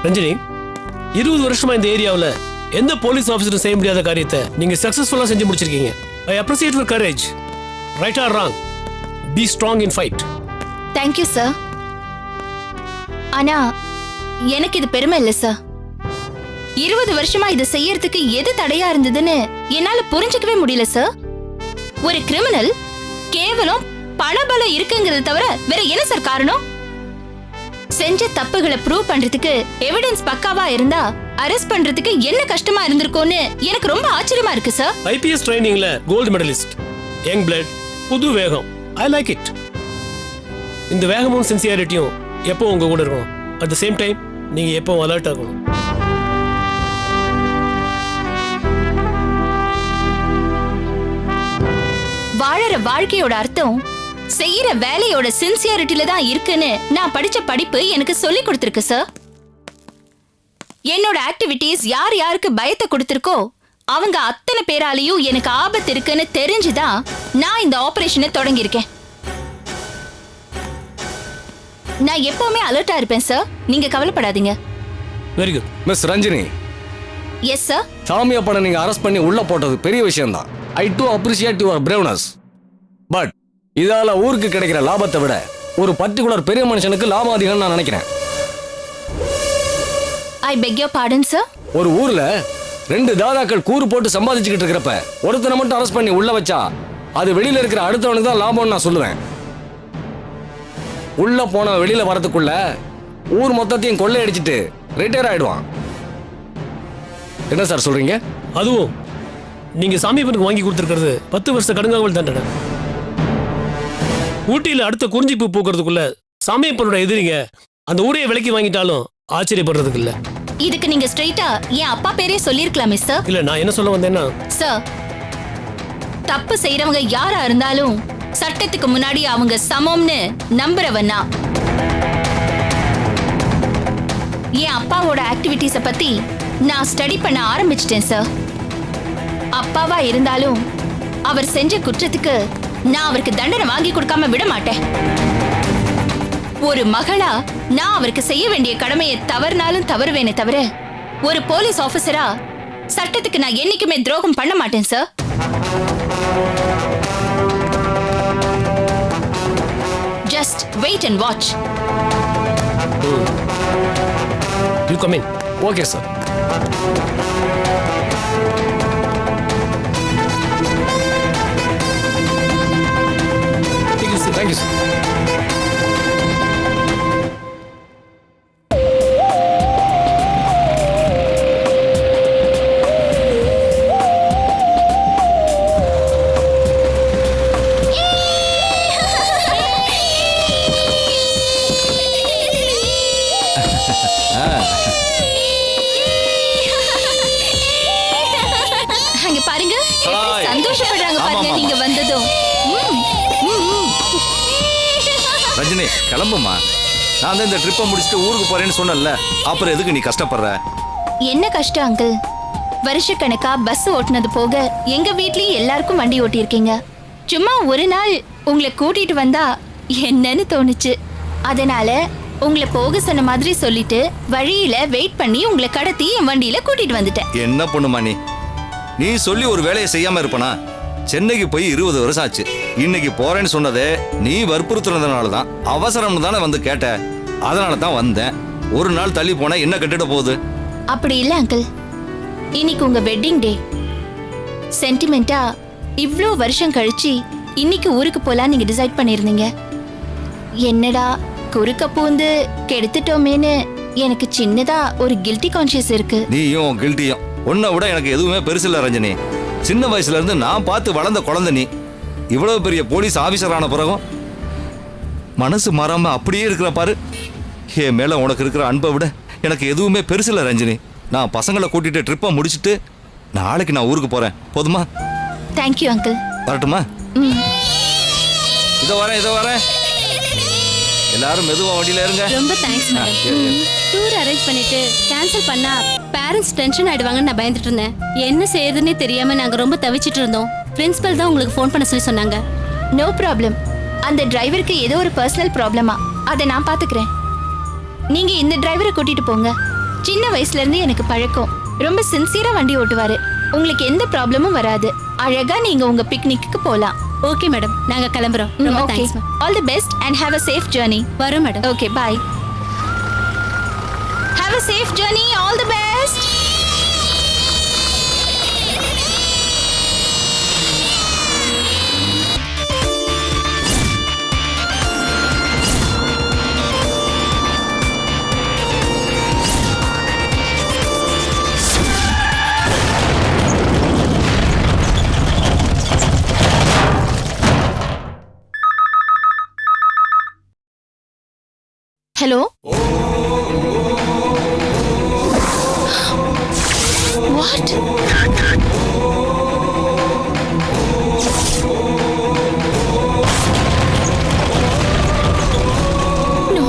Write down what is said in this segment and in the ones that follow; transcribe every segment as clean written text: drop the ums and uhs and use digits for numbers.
ரஞ்சினி, 20 வருஷமா இந்த ஏரியாவில் எந்த போலீஸ் ஆஃபீஸரும் செய்ய முடியாத காரியத்தை நீங்க சக்சஸ்ஃபுல்லா செஞ்சு முடிச்சிருக்கீங்க. I appreciate your courage. Right or wrong, be strong in fight. Thank you sir. ஆனா எனக்கு இது பெருமை இல்ல சார். 20 வருஷமா இதை செய்யறதுக்கு எது தடையா இருந்ததுன்னு என்னால புரிஞ்சுக்கவே முடியல சார். ஒரு கிரிமினல் கேவலம் பணபலம் இருக்குங்கிறத தவிர வேற என்ன சார் காரணம்? செஞ்ச தப்புகளை ப்ரூவ் பண்றதுக்கு எவிடன்ஸ் பக்காவா இருந்தா அரெஸ்ட் பண்றதுக்கு என்ன கஷ்டமா இருந்திருக்கும்னு எனக்கு ரொம்ப ஆச்சரியமா இருக்கு சார். ஐபிஎஸ் ட்ரைனிங்ல கோல்டு மெடலிஸ்ட், யங் பிளட், புது வேகம். I like it. இந்த வேகமும் சின்சியாரிட்டியும் எப்போ உங்க கூட இருக்கணும். அட் த சேம் டைம் நீங்க எப்போ அலர்ட் ஆகணும். வாழற வாழ்க்கையோட அர்த்தம் செய்யற வேலையோட சின்சியாரிட்டில தான் இருக்குன்னு நான் படிச்ச படிப்பு எனக்கு சொல்லி கொடுத்திருக்கு சார். என்னோட ஆக்டிவிட்டீஸ் யார் யாருக்கு பயத்தை கொடுத்திருக்கோ அவங்க அத்தனை பேராலையும் எனக்கு ஆபத்து இருக்குன்னு தெரிஞ்சுதான் நான் இந்த ஆபரேஷனை தொடங்கியிருக்கேன். நான் எப்பவுமே அலர்ட்டா இருப்பேன் சார். நீங்க கவலைப்படாதீங்க. Very good. Miss Ranjini. Yes sir. சாமியப்பனை நீங்க அரெஸ்ட் பண்ணி உள்ள போட்டது பெரிய விஷயம் தான். I do appreciate your braveness. But இதால ஊருக்கு கிடைக்கிற லாபத்தை விட ஒரு பர்டிகுலர் பெரிய மனுஷனுக்கு லாபம் அதிகம் நான் நினைக்கிறேன். ஐ பெக் யுவர் பார்டன் சார். ஒரு ஊர்ல 2 தாதாக்கள் கூறு போட்டு சம்பாதிச்சுக்கிட்டு இருக்கிறப்ப ஒருத்தனை மட்டும் அரெஸ்ட் பண்ணி உள்ள வச்சா அது வெளியில இருக்கிற அடுத்தவனுக்கு தான் லாபம்னு நான் சொல்லுவேன். உள்ள போன வெளியில வரதுக்குள்ள ஊர் மொத்தத்தையும் கொள்ளையடிச்சிட்டு ரிட்டையர் ஆயிடுவான். என்ன சார் சொல்றீங்க? அதுவும் நீங்க சாமியப்பனுக்கு வாங்கி கொடுத்துருக்கிறது 10 வருஷ கடுங்காவல் தண்டனை. ஊட்டியில அடுத்த குறிஞ்சிப்பு பூக்கிறதுக்குள்ள சாமியப்பனோட எதிரிங்க அந்த ஊரையை விலைக்கு வாங்கிட்டாலும் ஆச்சரியப்படுறதுக்கு இல்ல. இதுக்கு நீங்க ஸ்ட்ரைட்டா என் அப்பா பேரே சொல்லிருக்கலாமே சார். இல்ல, நான் என்ன சொல்ல வந்தேன்னா சார், தப்பு செய்யறவங்க யாரா இருந்தாலும் சட்டத்துக்கு முன்னாடி அவங்க சமம்னு நம்புறவனா. என் அப்பாவோட ஆக்டிவிட்டீஸ பத்தி நான் ஸ்டடி பண்ண ஆரம்பிச்சிட்டேன் சார். அப்பாவா இருந்தாலும் அவர் செஞ்ச குற்றத்துக்கு நான் அவருக்கு தண்டனை வாங்கி கொடுக்காம விட மாட்டேன். ஒரு மகளா நான் அவருக்கு செய்ய வேண்டிய கடமையை தவறுனாலும் தவறுவேனே தவிர ஒரு போலீஸ் ஆபீசரா சட்டத்துக்கு நான் என்னைக்குமே துரோகம் பண்ண மாட்டேன் sir. Just wait and watch. You come in. Okay sir. Thank you, sir. அங்க பாருங்க, எப்படி சந்தோஷப்படுறாங்க பாருங்க நீங்க வந்ததும். ரஜினி, கிளம்புமா. நான் தான் இந்த ட்ரிப்பை முடிச்சுட்டு ஊருக்கு போறேன்னு சொன்னல, அப்புறம் எதுக்கு நீ கஷ்டப்படுற? என்ன கஷ்டம் அங்கிள்? வருஷக்கணக்கா பஸ் ஓட்டுனது போக எங்க வீட்லயும் எல்லாருக்கும் வண்டி ஓட்டியிருக்கீங்க. சும்மா ஒரு நாள் உங்களை கூட்டிட்டு வந்தா என்னன்னு தோணுச்சு. அதனால உங்களை போக சொன்ன மாதிரி சொல்லிட்டு வழியில வெயிட் பண்ணி உங்களை கடத்தி என் வண்டியில கூட்டிட்டு வந்துட்டேன். என்ன பொண்ணுமா நீ சொல்லி ஒரு வேலையை செய்யாம இருப்பனா? சென்னைக்கு போய் 20 வருஷம் ஆச்சு. இன்னைக்கு போறேன்னு சொன்னதே நீ வற்புறுத்துறதுனால தான். அவசரம்னு தானே வந்து கேட்ட. அதனால தான் வந்தேன். ஒரு நாள் தள்ளி போனா என்ன கட்டிட போகுது? அப்படி இல்ல அங்கிள், இன்னைக்கு உங்க வெட்டிங் டே. சென்டிமெண்டா இவ்ளோ வருஷம் கழிச்சு இன்னைக்கு ஊருக்கு போலாம் நீங்க டிசைட் பண்ணிருந்தீங்க. என்னடா குறுக்க பூந்து கெடுத்துட்டோமேன்னு எனக்கு சின்னதா ஒரு கில்ட்டி கான்ஷியஸ் இருக்கு. நீயும் கில்ட்டியும் உன்னை விட எனக்கு எதுவுமே பெருசு இல்ல ரஞ்சனி. சின்ன வயசுல இருந்து நான் பார்த்து வளர்ந்த குழந்தை நீ. இவ்வளவு பெரிய போலீஸ் ஆபீசர் ஆன பிறகும் மனசு மாறாம அப்படியே இருக்கிற பாரு. என் மேல உனக்கு இருக்கிற அன்பை விட எனக்கு எதுவுமே பெருசு இல்ல ரஞ்சினி. நான் பசங்களை கூட்டிட்டு ட்ரிப்பை முடிச்சுட்டு நாளைக்கு நான் ஊருக்கு போறேன். போதுமா? Thank you uncle. வரட்டுமா? இதோ வரேன். எல்லாரும் மெதுவா வண்டியில இருங்க. ரொம்ப தேங்க்ஸ் மேடம். டூர் அரேஞ்ச் பண்ணிட்டு கேன்சல் பண்ணா பேரண்ட்ஸ் டென்ஷன் ஆயிடுவாங்கன்னு நான் பயந்துட்டு இருந்தேன். என்ன செய்யறதுன்னே தெரியாம நாங்க ரொம்ப தவிச்சிட்டு இருந்தோம். பிரின்சிபல் தான் உங்களுக்கு ஃபோன் பண்ண சொல்லி சொன்னாங்க. No problem. அந்த டிரைவருக்கு ஏதோ ஒரு பர்சனல் ப்ராப்ளமா, அதை நான் பாத்துக்கிறேன். நீங்க இந்த டிரைவரை கூட்டிட்டு போங்க. சின்ன வயசுல இருந்து எனக்கு பழக்கம். ரொம்ப சின்சியரா வண்டி ஓட்டுவாரு. உங்களுக்கு எந்த ப்ராப்ளமும் வராது. அழகா நீங்க உங்க பிக்னிக்கு போலாம். ஓகே மேடம், நாங்க கிளம்புறோம். ரொம்ப okay, thanks ma'am. All the best and have a safe journey. வரோம் madam. Okay, bye. Have a safe journey. All the best. Hello? What? No.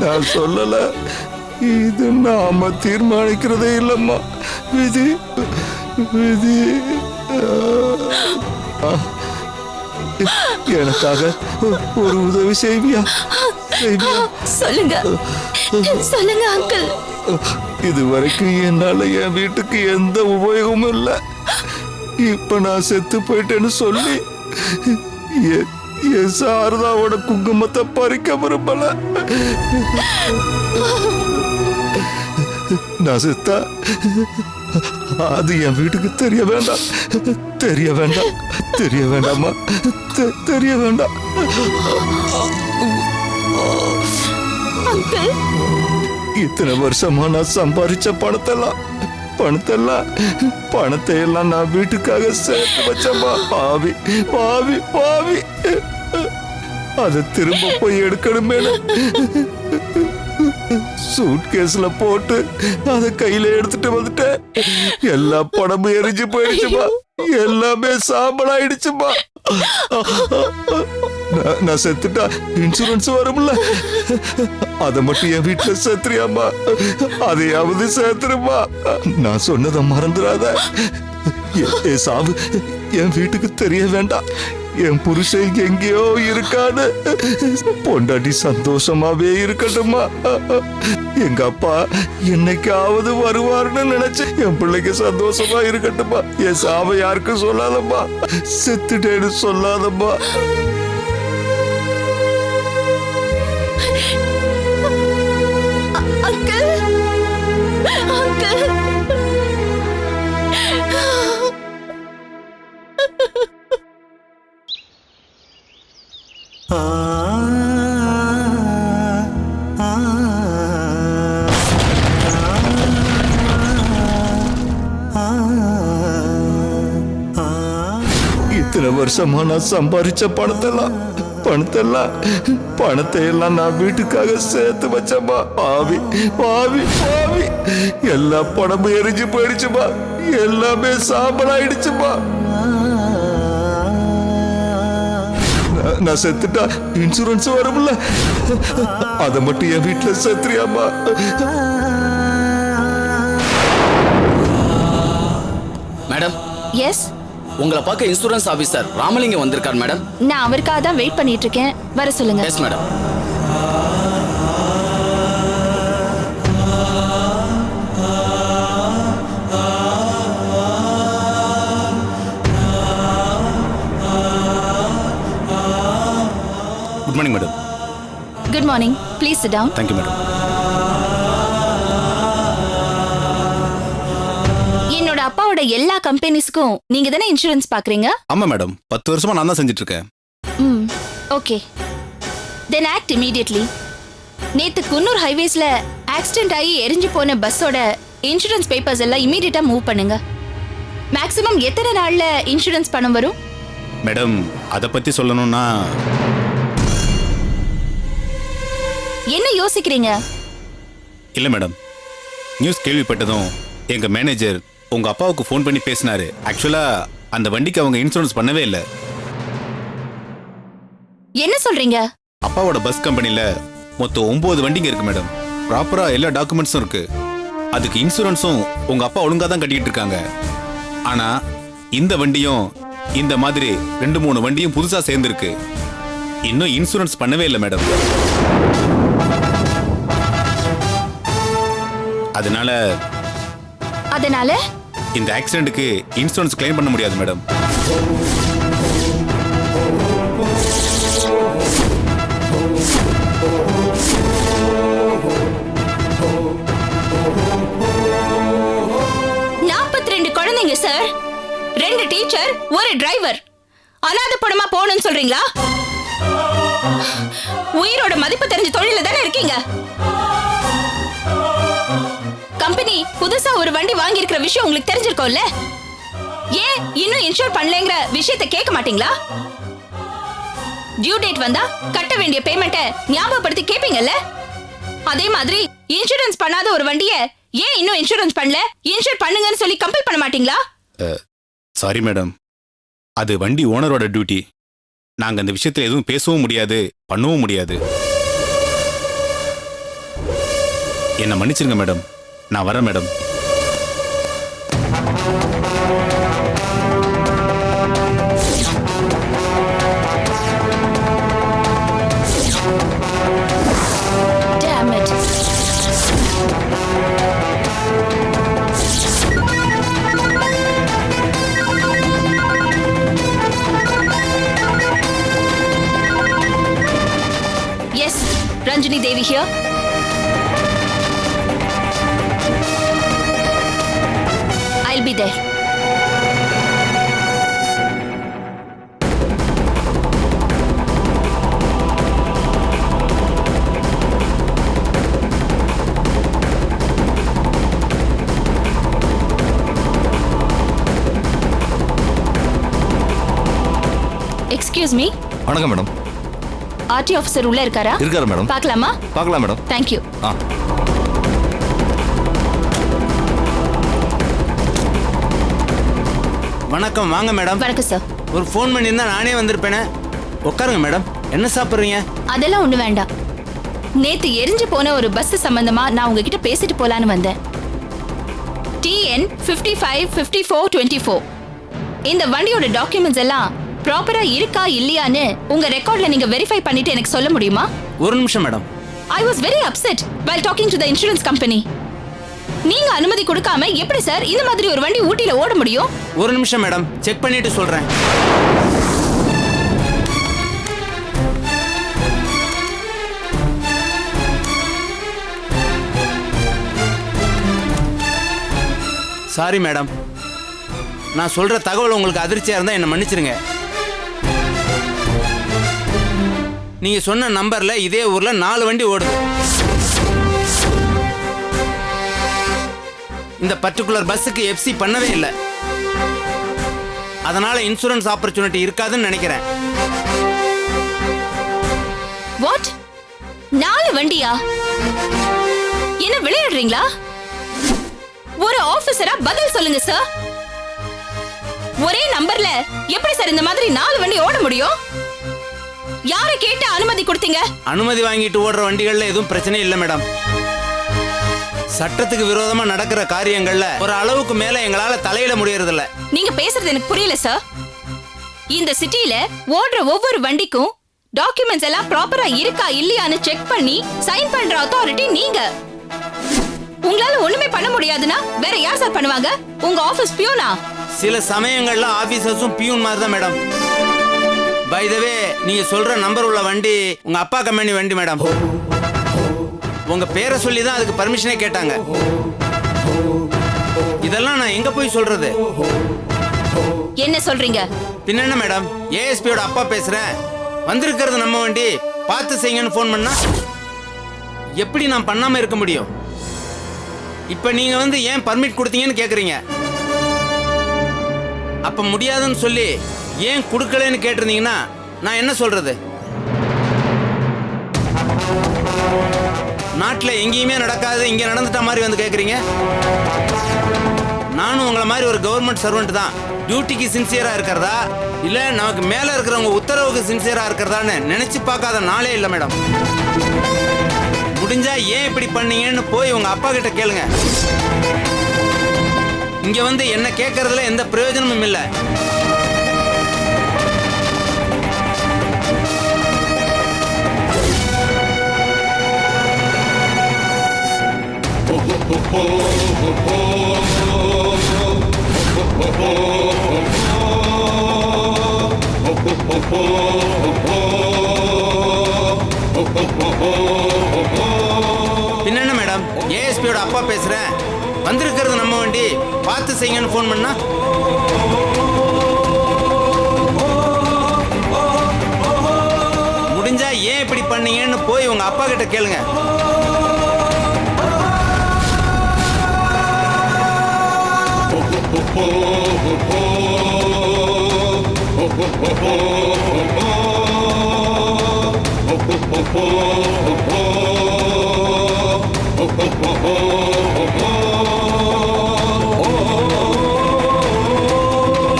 நான் சொல்லல, இது நாம தீர்மானிக்கிறதே இல்லம்மா. விதி விதி. எனக்காக ஒரு உதவி செய்வியா? சொல்லுங்க, சொல்லுங்க அங்கிள். இதுவரைக்கும் என்னால என் வீட்டுக்கு எந்த உபயோகமும் இல்லை. இப்ப நான் செத்து போயிட்டேன்னு சொல்லி என் சாரதாவோட குங்குமத்தை பறிக்க விரும்பல. நான் செத்தா அது என் வீட்டுக்கு தெரிய வேண்டாம், தெரிய வேண்டாம், தெரிய வேண்டாமா, தெரிய வேண்டாம். இத்தனை வருஷமா நான் சம்பாதிச்ச பணத்தை எல்லாம் நான் வீட்டுக்காக சேர்த்து வச்சமா. பாவி பாவி பாவி. அதை திரும்ப போய் எடுக்கணுமே. சூட்கேஸ்ல போட்டு அதை கையில எடுத்துட்டு வந்துட்டேன். எல்லா பணமும் எரிஞ்சு போயிடுச்சுமா. எல்லாமே சாம்பலாயிடுச்சுமா. நான் செத்துட்டா இன்சூரன்ஸ் வரும்ல, அதை மட்டும் என் வீட்டுல சேர்த்துறியாமா? அதையாவது சேர்த்துருமா. நான் சொன்னதை மறந்துடாத. என் சாவு என் வீட்டுக்கு தெரிய வேண்டாம். என் புருஷன் எங்கேயோ இருக்கான்னு பொண்டாட்டி சந்தோஷமாவே இருக்கட்டுமா. எங்க அப்பா என்னைக்காவது வருவார்னு நினைச்சு என் பிள்ளைக்கு சந்தோஷமா இருக்கட்டுமா. என் சாவை யாருக்கும் சொல்லாதம்மா, செத்துட்டேன்னு சொல்லாதம்மா. இத்தனை வருஷமா நான் சம்பாதிச்ச பணத்தை எல்லாம் நான் வீட்டுக்காக சேர்த்து வச்சமா. பாவி பாவி பாவி. எல்லா பணமும் எரிஞ்சு போயிடுச்சுமா. எல்லாமே சாம்பலாயிடுச்சுமா. நான் செத்துட்டா இன்சூரன்ஸ் வரும்ல, அதை மட்டும் என் வீட்டுல சேர்த்துறியாமா? மேடம். எஸ், உங்களை பார்க்க இன்சூரன்ஸ் ஆபீசர் ராமலிங்கம் வந்திருக்கார் மேடம். நான் அவருக்காக தான் வெயிட் பண்ணிட்டு இருக்கேன். வர சொல்லுங்க. Yes madam. Good morning madam. Good morning. Please sit down. Thank you madam. என்னோட அப்பாவோட எல்லா கம்பெனிஸ்க்கும் நீங்க தானே இன்சூரன்ஸ் பாக்குறீங்க? ஆமா மேடம், 10 வருஷமா நான் தான் செஞ்சுட்டு இருக்கேன். ஓகே, தென் ஆக்ட் இமீடியட்லி. நேத்து குன்னூர் ஹைவேஸ்ல ஆக்சிடென்ட் ஆகி எரிஞ்சு போன பஸ்ஸோட இன்சூரன்ஸ் பேப்பர்ஸ் எல்லாம் இமீடியட்டா மூவ் பண்ணுங்க. மேக்ஸிமம் எத்தனை நாள்ல இன்சூரன்ஸ் பணம் வரும்? மேடம், அதை பத்தி சொல்லணும்னா என்ன யோசிக்கிறீங்க? இல்ல மேடம், நியூஸ் கேள்விப்பட்டதும் எங்க மேனேஜர் உங்க அப்பாவுக்கு ஃபோன் பண்ணி பேசினாரு. ஆக்சுவலா அந்த வண்டிக்கு அவங்க இன்சூரன்ஸ் பண்ணவே இல்லை. என்ன சொல்றீங்க? அப்பாவோட பஸ் கம்பெனில மொத்தம் 9 வண்டிங்க இருக்கு மேடம். ப்ராப்பரா எல்லா டாக்குமெண்ட்ஸும் இருக்கு. அதுக்கு இன்சூரன்ஸும் உங்க அப்பா ஒழுங்கா தான் கட்டிட்டு இருக்காங்க. ஆனா இந்த வண்டியும் இந்த மாதிரி 2-3 வண்டியும் புதுசா சேர்ந்துருக்கு. இன்னும் இன்சூரன்ஸ் பண்ணவே இல்லை மேடம். அதனால இந்த ஆக்சிடென்ட்க்கு இன்சூரன்ஸ் கிளைம் பண்ண முடியாது மேடம். குழந்தைங்க சார், 2 டீச்சர், 1 டிரைவர். அனாதை படமா போகணும்னு சொல்றீங்களா? உயிரோட மதிப்பு தெரிஞ்ச தொழில தானே இருக்கீங்க. கம்பெனி புதுசா ஒரு வண்டி வாங்கி இருக்கிற விஷயம் உங்களுக்கு தெரிஞ்சிருக்கும்ல. ஏன் இன்னும் இன்சூர் பண்ணலங்கிற விஷயத்தை கேட்க மாட்டீங்களா? டியூ டேட் வந்தா கட்ட வேண்டிய பேமெண்ட்டை ஞாபகப்படுத்தி கேட்பீங்கல்ல. அதே மாதிரி இன்சூரன்ஸ் பண்ணாத ஒரு வண்டியை ஏன் இன்னும் இன்சூரன்ஸ் பண்ணல, இன்சூர் பண்ணுங்கன்னு சொல்லி கம்பல் பண்ண மாட்டீங்களா? சாரி மேடம், அது வண்டி ஓனரோட டியூட்டி. நாங்க அந்த விஷயத்துல எதுவும் பேசவும் முடியாது, பண்ணவும் முடியாது. என்ன மன்னிச்சிருங்க மேடம், நான் வரேன் madam. Damn it. Yes, Ranjini Devi here. I'll be there. Excuse me. வணக்கம் மேடம். ஆர்டி ஆஃபீஸர் உள்ள இருக்காரா? இருக்காரு மேடம். பார்க்கலாமா? பார்க்கலாம் மேடம். Thank you. வணக்கம், வாங்க மேடம். வணக்கம் சார். ஒரு ஃபோன் பண்ணியிருந்தா நானே வந்திருப்பேனே. உட்காருங்க மேடம். என்ன சாப்பிட்றீங்க? அதெல்லாம் ஒண்ணு வேண்டாம். நேத்து எரிஞ்சு போன ஒரு பஸ் சம்பந்தமா நான் உங்ககிட்ட பேசிட்டு போலான்னு வந்தேன். TN 555424. இந்த வண்டியோட டாக்குமெண்ட்ஸ் எல்லாம் ப்ராப்பரா இருக்கா இல்லையான்னு உங்க ரெக்கார்ட்ல நீங்க வெரிஃபை பண்ணிட்டு எனக்கு சொல்ல முடியுமா? ஒரு நிமிஷம் madam. I was very upset while talking to the insurance company. நீங்க அனுமதி கொடுக்காம எப்படி சார் இந்த மாதிரி ஒரு வண்டி ஊட்டில ஓட முடியும்? ஒரு நிமிஷம் மேடம், செக் பண்ணிட்டு சொல்றேன். சாரி மேடம், நான் சொல்ற தகவல் உங்களுக்கு அதிர்ச்சியா இருந்தா என்ன மன்னிச்சிருங்க. நீங்க சொன்ன நம்பர்ல இதே ஊர்ல 4 வண்டி ஓடுது. இந்த பர்டிகுலர் பஸ்ஸுக்கு எஃப்சி பண்ணவே இல்லை. அதனால இன்சூரன்ஸ் ஆப்பர்ச்சுனிட்டி இருக்காதுன்னு நினைக்கிறேன். வாட்? 4 வண்டியா? என்ன விளையாடுறீங்களா? ஒரு ஆபீசரா பதில் சொல்லுங்க சார். ஒரே நம்பர்ல எப்படி சார் இந்த மாதிரி 4 வண்டி ஓட முடியும்? யாரை கேட்டு அனுமதி கொடுத்தீங்க? அனுமதி வாங்கிட்டு ஓடுற வண்டிகள்ல எதுவும் பிரச்சனை இல்லை மேடம். சட்டத்துக்கு விரோதமா நடக்கிற காரியங்கள்ல ஒரு அளவுக்கு மேல எங்களால தலையிட முடியறதில்ல. நீங்க பேசுறது எனக்கு புரியல சார். இந்த சிட்டில ஓடுற ஒவ்வொரு வண்டிக்கும் டாக்குமெண்ட்ஸ் எல்லாம் ப்ராப்பரா இருக்கா இல்லையான்னு செக் பண்ணி சைன் பண்ற அத்தாரிட்டி நீங்க. உங்களால ஒண்ணுமே பண்ண முடியாதுன்னா வேற யார் சார் பண்ணுவாங்க? உங்க ஆபீஸ் பியூனா? சில சமயங்கள்ல ஆபீசர்ஸும் பியூன் மாதிரி தான் மேடம். பை த வே, நீங்க சொல்ற நம்பர் உள்ள வண்டி உங்க அப்பா கம்பெனி வண்டி மேடம். உங்க பேரை சொல்லி தான் அதுக்கு பர்மிஷனே கேட்டாங்க. இதெல்லாம் நான் எங்க போய் சொல்றது? என்ன சொல்றீங்க? பின்ன என்ன மேடம், ஏஎஸ்பியோட அப்பா பேசுறேன். வந்திருக்கிறது நம்ம வண்டி, பார்த்து செய்யுங்கன்னு ஃபோன் பண்ணா எப்படி நான் பண்ணாம இருக்க முடியும்? இப்ப நீங்க ஏன் பர்மிட் கொடுத்தீங்கன்னு கேக்குறீங்க. அப்ப முடியாதுன்னு சொல்லி ஏன் கொடுக்கலன்னு கேட்டிருந்தீங்கன்னா நான் என்ன சொல்றது? நாட்டில் எங்கேயுமே நடக்காது, இங்கே நடந்துட்ட மாதிரி வந்து கேட்குறீங்க. நானும் உங்களை மாதிரி ஒரு கவர்மெண்ட் சர்வெண்ட் தான். டியூட்டிக்கு சின்சியராக இருக்கிறதா இல்லை நமக்கு மேலே இருக்கிறவங்க உத்தரவுக்கு சின்சியராக இருக்கிறதான்னு நினச்சி பார்க்காத நாளே இல்லை மேடம். முடிஞ்சா ஏன் இப்படி பண்ணீங்கன்னு போய் உங்க அப்பா கிட்ட கேளுங்க. இங்க வந்து என்ன கேட்கறதுல எந்த பிரயோஜனமும் இல்லை. பின்ன மேடம், ஏஎஸ்பியோட அப்பா பேசுறேன். வந்திருக்கிறது நம்ம வண்டி, பார்த்து செய்யுங்கன்னு ஃபோன் பண்ணா முடிஞ்சா ஏன் இப்படி பண்ணீங்கன்னு போய் உங்க அப்பா கிட்ட கேளுங்க. Oh